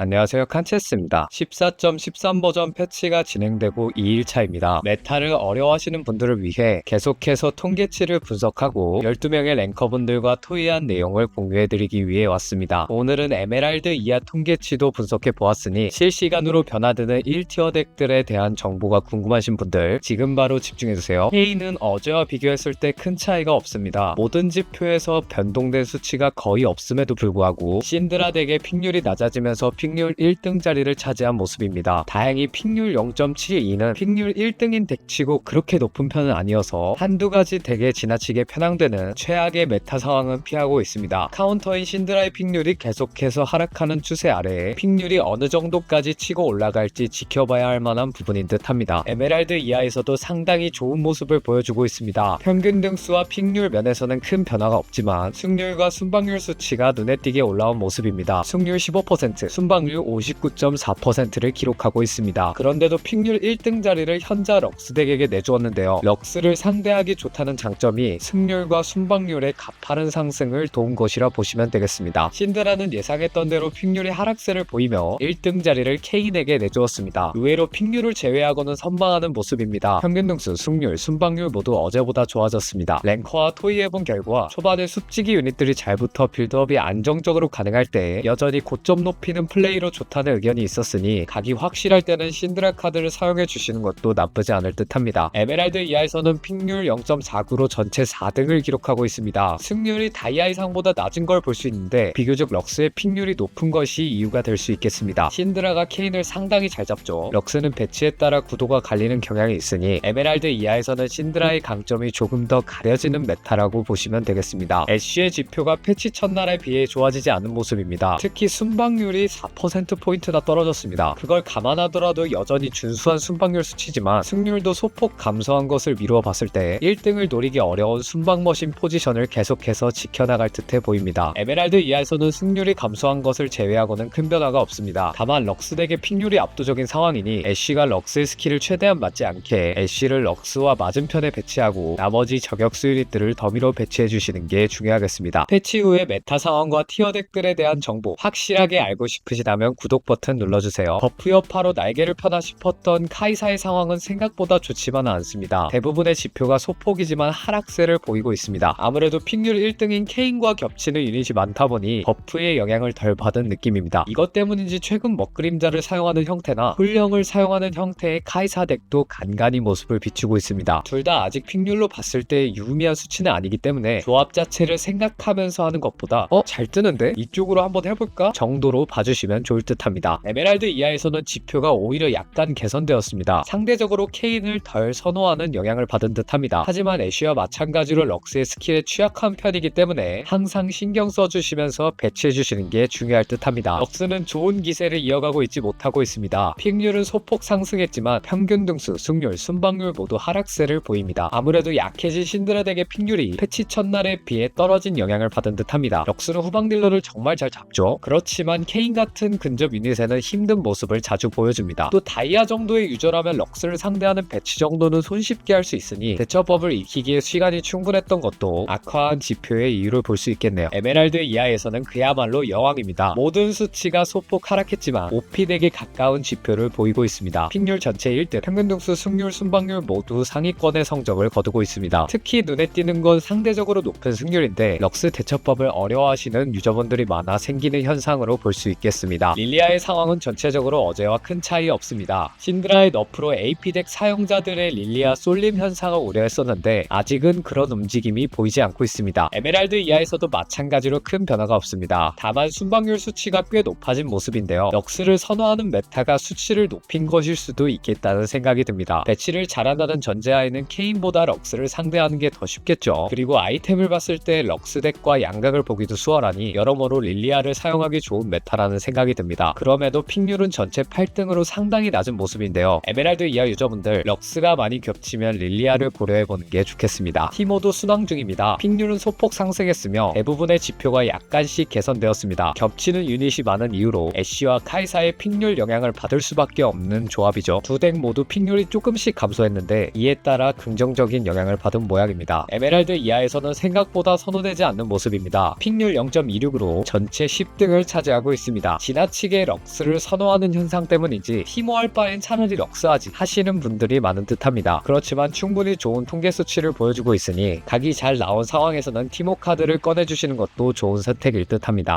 안녕하세요, 칸체스입니다. 14.13 버전 패치가 진행되고 2일차입니다. 메타를 어려워하시는 분들을 위해 계속해서 통계치를 분석하고 12명의 랭커분들과 토의한 내용을 공유해드리기 위해 왔습니다. 오늘은 에메랄드 이하 통계치도 분석해보았으니 실시간으로 변화되는 1티어 덱들에 대한 정보가 궁금하신 분들 지금 바로 집중해주세요. K는 어제와 비교했을 때 큰 차이가 없습니다. 모든 지표에서 변동된 수치가 거의 없음에도 불구하고 신드라 덱의 픽률이 낮아지면서 픽률 1등 자리를 차지한 모습입니다. 다행히 픽률 0.72는 픽률 1등인 덱치고 그렇게 높은 편은 아니어서 한두 가지 덱에 지나치게 편향되는 최악의 메타 상황은 피하고 있습니다. 카운터인 신드라의 픽률이 계속해서 하락하는 추세 아래에 픽률이 어느 정도까지 치고 올라갈지 지켜봐야 할 만한 부분인 듯 합니다. 에메랄드 이하에서도 상당히 좋은 모습을 보여주고 있습니다. 평균 등수와 픽률 면에서는 큰 변화가 없지만 승률과 순방률 수치가 눈에 띄게 올라온 모습입니다. 승률 15%, 순방률 59.4%를 기록하고 있습니다. 그런데도 픽률 1등 자리를 현자 럭스 덱에게 내주었는데요. 럭스를 상대하기 좋다는 장점이 승률과 순방률의 가파른 상승을 도운 것이라 보시면 되겠습니다. 신드라는 예상했던 대로 픽률이 하락세를 보이며 1등 자리를 케인에게 내주었습니다. 의외로 픽률을 제외하고는 선방하는 모습입니다. 평균 등수, 승률, 순방률 모두 어제보다 좋아졌습니다. 랭커와 토의해본 결과 초반에 숲지기 유닛들이 잘 붙어 빌드업이 안정적으로 가능할 때 여전히 고점 높이는 플레이로 좋다는 의견이 있었으니 각이 확실할 때는 신드라 카드를 사용해 주시는 것도 나쁘지 않을 듯 합니다. 에메랄드 이하에서는 픽률 0.49로 전체 4등을 기록하고 있습니다. 승률이 다이아 이상보다 낮은 걸 볼 수 있는데 비교적 럭스의 픽률이 높은 것이 이유가 될 수 있겠습니다. 신드라가 케인을 상당히 잘 잡죠. 럭스는 배치에 따라 구도가 갈리는 경향이 있으니 에메랄드 이하에서는 신드라의 강점이 조금 더 가려지는 메타라고 보시면 되겠습니다. 애쉬의 지표가 패치 첫날에 비해 좋아지지 않은 모습입니다. 특히 순방률이 4%포인트나 떨어졌습니다. 그걸 감안하더라도 여전히 준수한 순방률 수치지만 승률도 소폭 감소한 것을 미루어 봤을 때 1등을 노리기 어려운 순방머신 포지션을 계속해서 지켜나갈 듯해 보입니다. 에메랄드 이하에서는 승률이 감소한 것을 제외하고는 큰 변화가 없습니다. 다만 럭스 덱의 픽률이 압도적인 상황이니 애쉬가 럭스의 스킬을 최대한 맞지 않게 애쉬를 럭스와 맞은편에 배치하고 나머지 저격수 유닛들을 더미로 배치해주시는 게 중요하겠습니다. 패치 후의 메타 상황과 티어 덱들에 대한 정보 확실하게 알고 싶으시다면 구독 버튼 눌러주세요. 버프 여파로 날개를 펴나 싶었던 카이사의 상황은 생각보다 좋지만은 않습니다. 대부분의 지표가 소폭이지만 하락세를 보이고 있습니다. 아무래도 픽률 1등인 케인과 겹치는 유닛이 많다 보니 버프의 영향을 덜 받은 느낌입니다. 이것 때문인지 최근 먹그림자를 사용하는 형태나 훈령을 사용하는 형태의 카이사 덱도 간간히 모습을 비추고 있습니다. 둘 다 아직 픽률로 봤을 때 유의미한 수치는 아니기 때문에 조합 자체를 생각하면서 하는 것보다 잘 뜨는데? 이쪽으로 한번 해볼까? 정도로 봐주시면 좋을 듯 합니다. 에메랄드 이하에서는 지표가 오히려 약간 개선되었습니다. 상대적으로 케인을 덜 선호하는 영향을 받은 듯 합니다. 하지만 애쉬와 마찬가지로 럭스의 스킬에 취약한 편이기 때문에 항상 신경 써주시면서 배치해주시는 게 중요할 듯 합니다. 럭스는 좋은 기세를 이어가고 있지 못하고 있습니다. 픽률은 소폭 상승했지만 평균 등수, 승률, 순방률 모두 하락세를 보입니다. 아무래도 약해진 신드라 덱의 픽률이 패치 첫날에 비해 떨어진 영향을 받은 듯 합니다. 럭스는 후방 딜러를 정말 잘 잡죠. 그렇지만 케인 같은 근접 유닛에는 힘든 모습을 자주 보여줍니다. 또 다이아 정도의 유저라면 럭스를 상대하는 배치 정도는 손쉽게 할 수 있으니 대처법을 익히기에 시간이 충분했던 것도 악화한 지표의 이유를 볼 수 있겠네요. 에메랄드 이하에서는 그야말로 여왕입니다. 모든 수치가 소폭 하락했지만 OP 덱에 가까운 지표를 보이고 있습니다. 픽률 전체 1등, 평균 등수, 승률, 순방률 모두 상위권의 성적을 거두고 있습니다. 특히 눈에 띄는 건 상대적으로 높은 승률인데 럭스 대처법을 어려워하시는 유저분들이 많아 생기는 현상으로 볼 수 있겠습니다. 릴리아의 상황은 전체적으로 어제와 큰 차이 없습니다. 신드라의 너프로 AP 덱 사용자들의 릴리아 쏠림 현상을 우려했었는데 아직은 그런 움직임이 보이지 않고 있습니다. 에메랄드 이하에서도 마찬가지로 큰 변화가 없습니다. 다만 순방률 수치가 꽤 높아진 모습인데요. 럭스를 선호하는 메타가 수치를 높인 것일 수도 있겠다는 생각이 듭니다. 배치를 잘한다는 전제하에는 케인보다 럭스를 상대하는 게 더 쉽겠죠. 그리고 아이템을 봤을 때 럭스 덱과 양각을 보기도 수월하니 여러모로 릴리아를 사용하기 좋은 메타라는 생각이 듭니다. 그럼에도 픽률은 전체 8등으로 상당히 낮은 모습인데요. 에메랄드 이하 유저분들 럭스가 많이 겹치면 릴리아를 고려해보는 게 좋겠습니다. 티모도 순항 중입니다. 픽률은 소폭 상승했으며 대부분의 지표가 약간씩 개선되었습니다. 겹치는 유닛이 많은 이유로 애쉬와 카이사의 픽률 영향을 받을 수밖에 없는 조합이죠. 두 덱 모두 픽률이 조금씩 감소했는데 이에 따라 긍정적인 영향을 받은 모양입니다. 에메랄드 이하에서는 생각보다 선호되지 않는 모습입니다. 픽률 0.26으로 전체 10등을 차지하고 있습니다. 지나치게 럭스를 선호하는 현상 때문인지 티모할 바엔 차라리 럭스하지 하시는 분들이 많은 듯합니다. 그렇지만 충분히 좋은 통계 수치를 보여주고 있으니 각이 잘 나온 상황에서는 티모 카드를 꺼내주시는 것도 좋은 선택일 듯합니다.